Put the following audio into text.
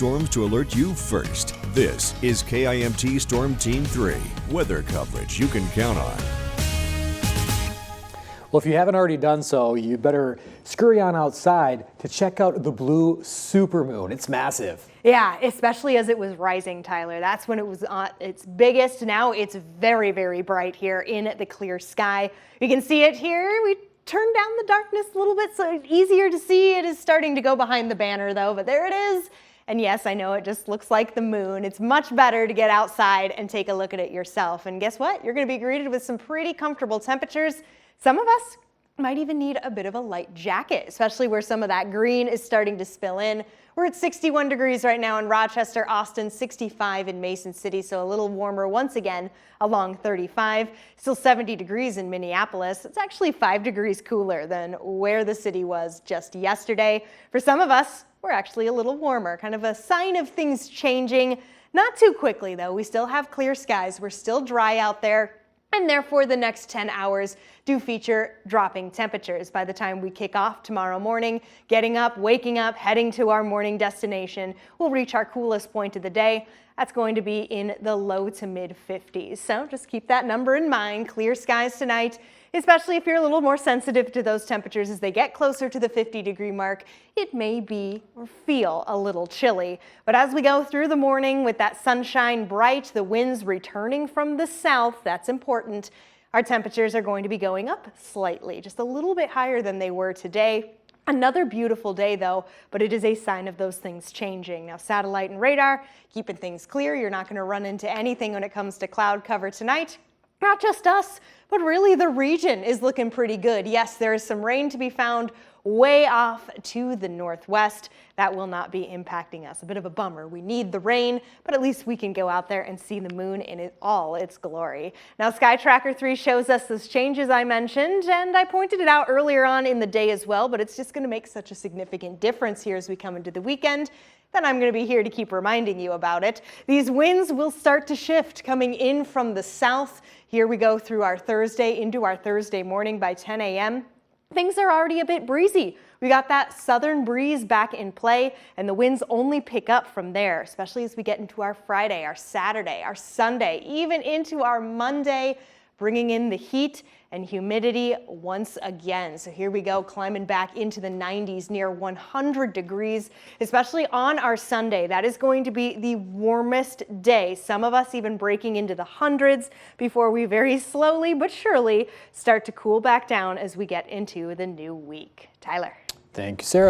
storms to alert you first. This is KIMT Storm Team 3, weather coverage you can count on. Well, if you haven't already done so, you better scurry on outside to check out the blue supermoon. It's massive. Yeah, especially as it was rising, Tyler. That's when it was on its biggest. Now it's very, very bright here in the clear sky. You can see it here. We turned down the darkness a little bit so it's easier to see. It is starting to go behind the banner though, but there it is. And yes, I know it just looks like the moon. It's much better to get outside and take a look at it yourself. And guess what? You're going to be greeted with some pretty comfortable temperatures. Some of us might even need a bit of a light jacket, especially where some of that green is starting to spill in. We're at 61 degrees right now in Rochester, Austin, 65 in Mason City, so a little warmer once again along 35. Still 70 degrees in Minneapolis. It's actually 5 degrees cooler than where the city was just yesterday. For some of us, we're actually a little warmer, kind of a sign of things changing. Not too quickly though. We still have clear skies. We're still dry out there. And therefore, the next 10 hours do feature dropping temperatures. By the time we kick off tomorrow morning, getting up, waking up, heading to our morning destination, we'll reach our coolest point of the day. That's going to be in the low to mid 50s. So just keep that number in mind. Clear skies tonight, especially if you're a little more sensitive to those temperatures as they get closer to the 50-degree mark. It may be or feel a little chilly. But as we go through the morning with that sunshine bright, the winds returning from the south, that's important. Our temperatures are going to be going up slightly, just a little bit higher than they were today. Another beautiful day though, but it is a sign of those things changing. Now satellite and radar, keeping things clear. You're not going to run into anything when it comes to cloud cover tonight. Not just us, but really the region is looking pretty good. Yes, there is some rain to be found way off to the northwest. That will not be impacting us. A bit of a bummer. We need the rain, but at least we can go out there and see the moon in all its glory. Now, Sky Tracker 3 shows us those changes I mentioned, and I pointed it out earlier on in the day as well, but it's just going to make such a significant difference here as we come into the weekend. Then I'm going to be here to keep reminding you about it. These winds will start to shift coming in from the south. Here we go through our Thursday into our Thursday morning by 10 a.m. Things are already a bit breezy. We got that southern breeze back in play, and the winds only pick up from there, especially as we get into our Friday, our Saturday, our Sunday, even into our Monday, bringing in the heat and humidity once again. So here we go, climbing back into the 90s, near 100 degrees, especially on our Sunday. That is going to be the warmest day. Some of us even breaking into the hundreds before we very slowly but surely start to cool back down as we get into the new week. Tyler. Thank you, Sarah.